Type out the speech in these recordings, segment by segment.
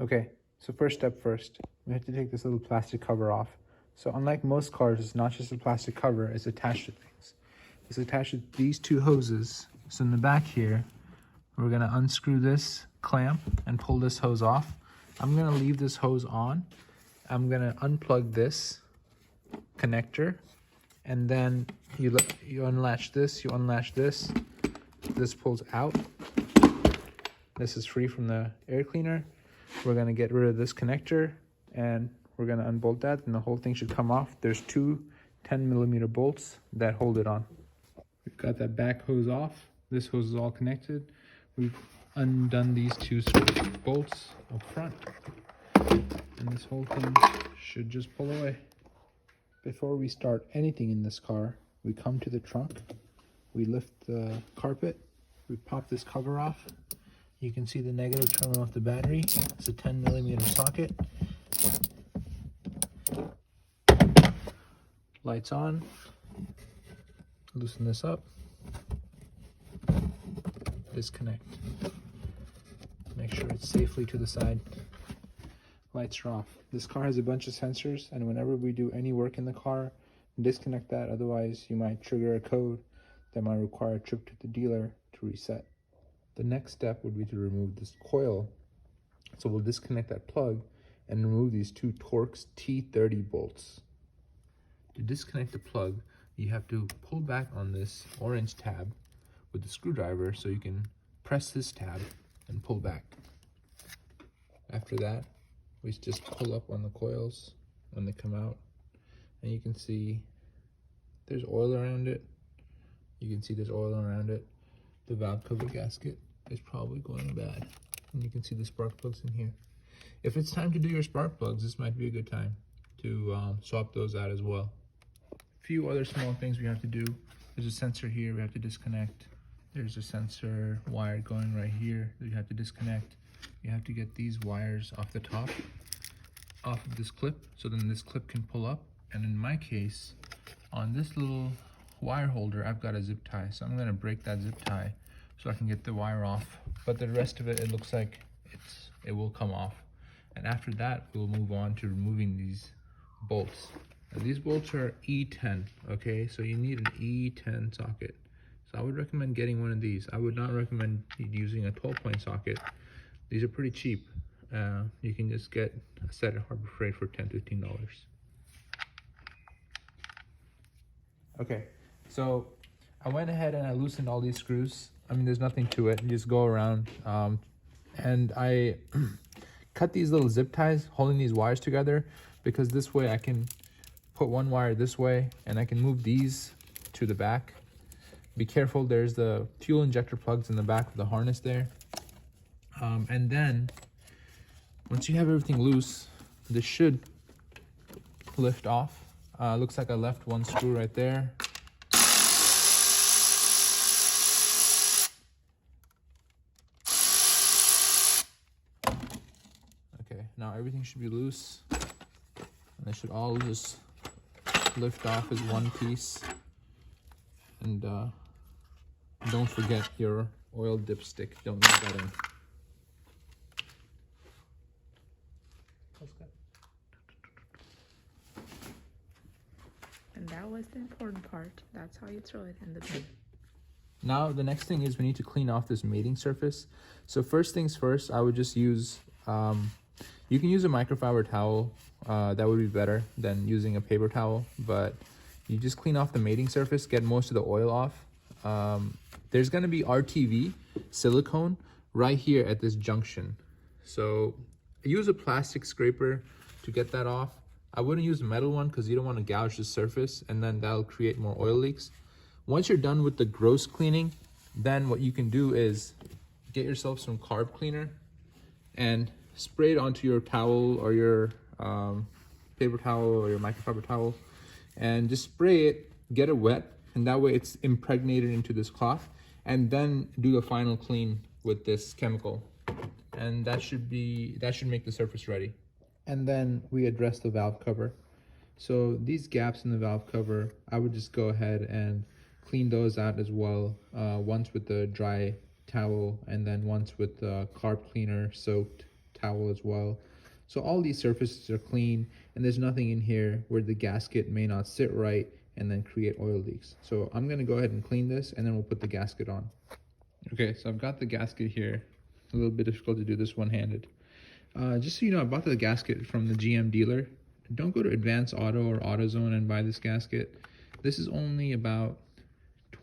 Okay, so first step first, we have to take this little plastic cover off. So unlike most cars, it's not just a plastic cover, it's attached to things. It's attached to these two hoses. So in the back here, we're gonna unscrew this clamp and pull this hose off. I'm gonna leave this hose on. I'm gonna unplug this connector, and then you unlatch this, you unlatch this. This pulls out. This is free from the air cleaner. We're gonna get rid of this connector and we're gonna unbolt that, and the whole thing should come off. There's two 10mm bolts that hold it on. We've got that back hose off. This hose is all connected. We've undone these two bolts up front, and this whole thing should just pull away. Before we start anything in this car, we come to the trunk, we lift the carpet, we pop this cover off. You can see the negative terminal of the battery. It's a 10mm socket. Lights on. Loosen this up. Disconnect. Make sure it's safely to the side. Lights are off. This car has a bunch of sensors, and whenever we do any work in the car, disconnect that, otherwise you might trigger a code that might require a trip to the dealer to reset. The next step would be to remove this coil. So we'll disconnect that plug and remove these two Torx T30 bolts. To disconnect the plug, you have to pull back on this orange tab with the screwdriver, so you can press this tab and pull back. After that, we just pull up on the coils when they come out, and you can see there's oil around it. You can see there's oil around it. The valve cover gasket is probably going bad, and you can see the spark plugs in here. If it's time to do your spark plugs, this might be a good time to swap those out as well. A few other small things we have to do. There's a sensor here we have to disconnect. There's a sensor wire going right here that you have to disconnect. You have to get these wires off the top, off of this clip, so then this clip can pull up. And in my case, on this little wire holder, I've got a zip tie, so I'm going to break that zip tie so I can get the wire off. But the rest of it, it looks like it will come off. And after that, we'll move on to removing these bolts. Now, these bolts are E10, okay? So you need an E10 socket. So I would recommend getting one of these. I would not recommend using a 12-point socket. These are pretty cheap. You can just get a set at Harbor Freight for $10–15. Okay, so I went ahead and I loosened all these screws. I mean, there's nothing to it. You just go around, and I cut these little zip ties holding these wires together, because this way I can put one wire this way and I can move these to the back. Be careful, there's the fuel injector plugs in the back of the harness there. And then once you have everything loose, this should lift off. Looks like I left one screw right there. Okay, now everything should be loose, and they should all just lift off as one piece. And don't forget your oil dipstick. Don't leave that in. And that was the important part. That's how you throw it in the bin. Now the next thing is we need to clean off this mating surface. So first things first, I would just use, you can use a microfiber towel. That would be better than using a paper towel, but you just clean off the mating surface, get most of the oil off. There's gonna be RTV silicone right here at this junction. So use a plastic scraper to get that off. I wouldn't use a metal one because you don't want to gouge the surface, and then that'll create more oil leaks. Once you're done with the gross cleaning, then what you can do is get yourself some carb cleaner and spray it onto your towel or your paper towel or your microfiber towel, and just spray it, get it wet, and that way it's impregnated into this cloth, and then do the final clean with this chemical, and that should make the surface ready. And then we address the valve cover. So these gaps in the valve cover, I would just go ahead and clean those out as well, once with the dry towel and then once with the carb cleaner soaked towel as well. So all these surfaces are clean, and there's nothing in here where the gasket may not sit right and then create oil leaks. So I'm gonna go ahead and clean this, and then we'll put the gasket on. Okay, so I've got the gasket here. A little bit difficult to do this one-handed. Just so you know, I bought the gasket from the GM dealer. Don't go to Advance Auto or AutoZone and buy this gasket. This is only about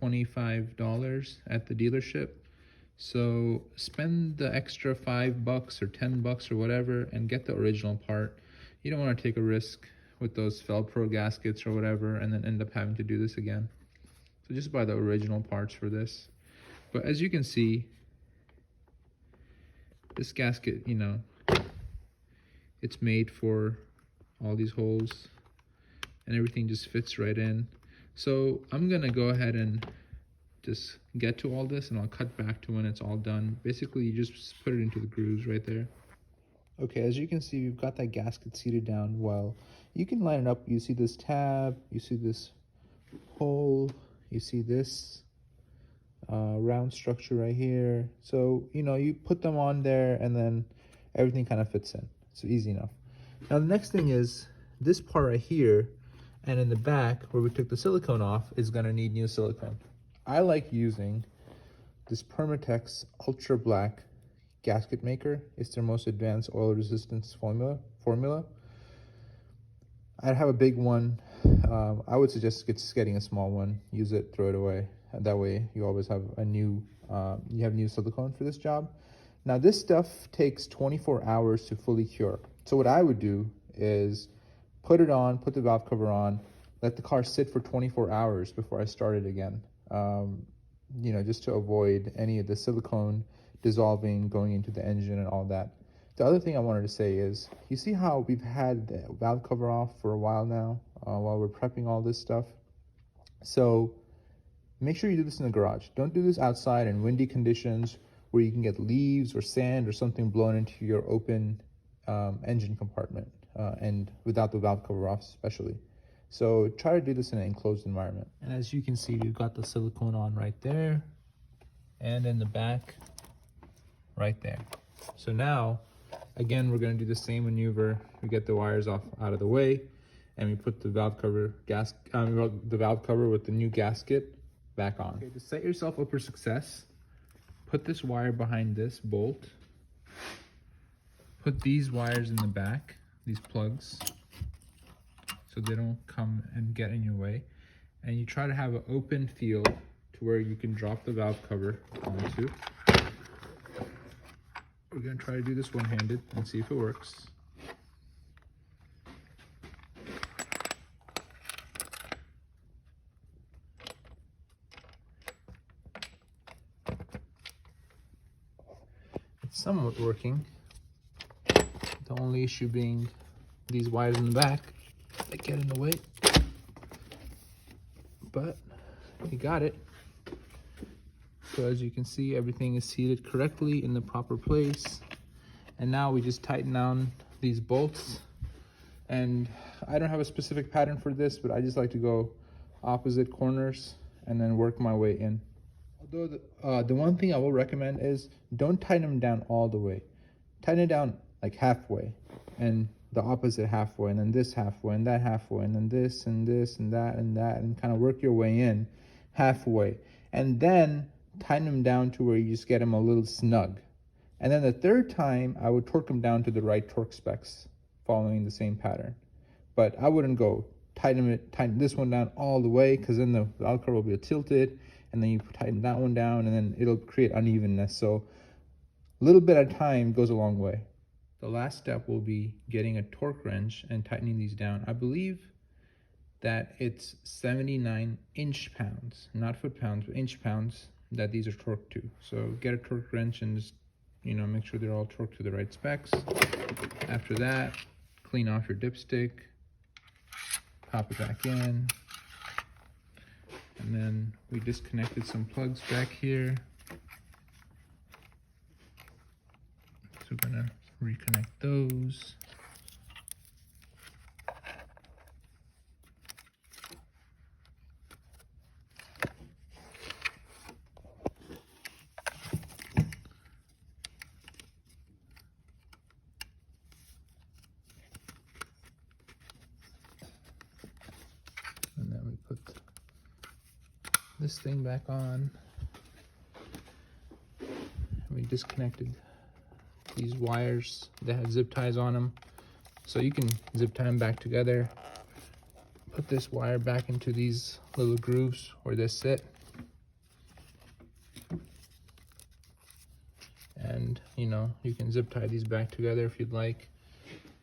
$25 at the dealership. So spend the extra $5 or $10 or whatever and get the original part. You don't want to take a risk with those Felpro gaskets or whatever and then end up having to do this again. So just buy the original parts for this. But as you can see, this gasket, you know, it's made for all these holes and everything just fits right in. So I'm gonna go ahead and just get to all this, and I'll cut back to when it's all done. Basically, you just put it into the grooves right there. Okay, as you can see, we've got that gasket seated down well. You can line it up. You see this tab, you see this hole, you see this round structure right here. So, you know, you put them on there and then everything kind of fits in. It's easy enough. Now, the next thing is this part right here, and in the back where we took the silicone off is gonna need new silicone. I like using this Permatex Ultra Black gasket maker. It's their most advanced oil resistance formula. I have a big one. I would suggest just getting a small one. Use it, throw it away. And that way you always have a new, you have new silicone for this job. Now this stuff takes 24 hours to fully cure. So what I would do is put it on, put the valve cover on, let the car sit for 24 hours before I start it again. You know, just to avoid any of the silicone dissolving, going into the engine and all that. The other thing I wanted to say is, you see how we've had the valve cover off for a while now, while we're prepping all this stuff? So make sure you do this in the garage. Don't do this outside in windy conditions where you can get leaves or sand or something blown into your open engine compartment, and without the valve cover off especially. So try to do this in an enclosed environment. And as you can see, we've got the silicone on right there, and in the back right there. So now, again, we're going to do the same maneuver. We get the wires off out of the way, and we put the valve cover the valve cover with the new gasket back on. Okay, to set yourself up for success, put this wire behind this bolt. Put these wires in the back, these plugs, so they don't come and get in your way. And you try to have an open field to where you can drop the valve cover onto. We're gonna try to do this one-handed and see if it works. It's somewhat working. The only issue being these wires in the back that get in the way. But we got it. So as you can see, everything is seated correctly in the proper place. And now we just tighten down these bolts. And I don't have a specific pattern for this, but I just like to go opposite corners and then work my way in. Although the one thing I will recommend is don't tighten them down all the way. Tighten it down like halfway, and the opposite halfway, and then this halfway, and that halfway, and then this and this and that and that, and kind of work your way in halfway. And then tighten them down to where you just get them a little snug. And then the third time, I would torque them down to the right torque specs, following the same pattern. But I wouldn't go tighten this one down all the way, because then the valve cover will be tilted, and then you tighten that one down, and then it'll create unevenness. So a little bit at a time goes a long way. The last step will be getting a torque wrench and tightening these down. I believe that it's 79 inch-pounds, not foot-pounds, but inch-pounds that these are torqued to. So get a torque wrench and just, you know, make sure they're all torqued to the right specs. After that, clean off your dipstick, pop it back in, and then we disconnected some plugs back here. So we're gonna reconnect those. this thing back on. We disconnected these wires that have zip ties on them, so you can zip tie them back together. Put this wire back into these little grooves where they sit, and you know, you can zip tie these back together if you'd like.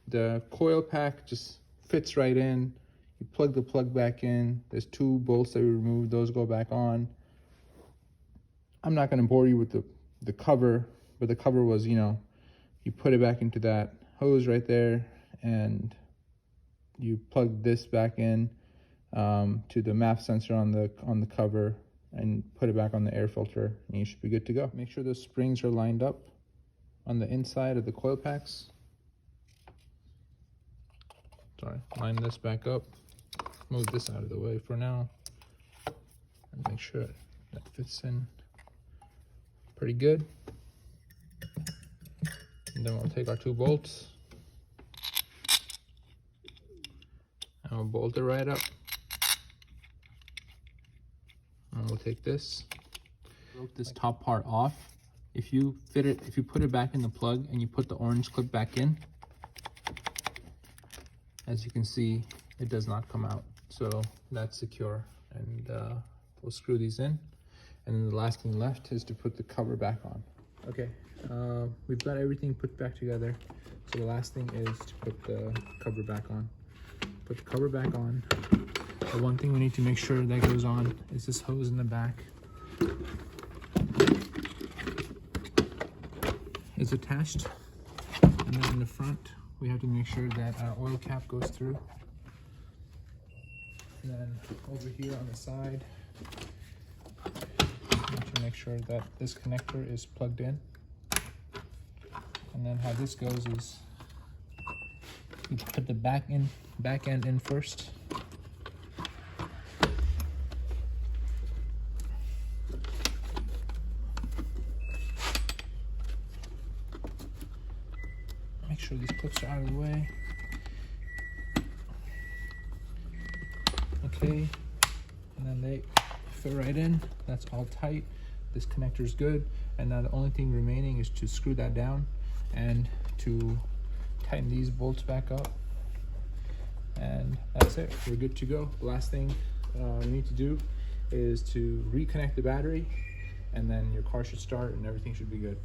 The coil pack just fits right in. You plug the plug back in. There's 2 bolts that we removed, those go back on. I'm not going to bore you with the cover, but the cover was, you know, you put it back into that hose right there, and you plug this back in to the MAP sensor on the cover, and put it back on the air filter, and you should be good to go. Make sure those springs are lined up on the inside of the coil packs. Sorry, line this back up. Move this out of the way for now, and make sure that fits in pretty good. And then we'll take our 2 bolts and we'll bolt it right up. And we'll take this. Broke this top part off. If you put it back in the plug and you put the orange clip back in, as you can see, it does not come out. So that's secure, and we'll screw these in. And then the last thing left is to put the cover back on. Okay, we've got everything put back together. So the last thing is to put the cover back on. Put the cover back on. The one thing we need to make sure that goes on is this hose in the back. It's attached, and then in the front we have to make sure that our oil cap goes through. And then over here on the side, we have to make sure that this connector is plugged in. And then how this goes is you put the back end in first. Make sure these clips are out of the way. Okay, and then they fit right in. That's all tight. This connector is good, and now the only thing remaining is to screw that down and to tighten these bolts back up, and that's it. We're good to go. The last thing we need to do is to reconnect the battery, and then your car should start and everything should be good.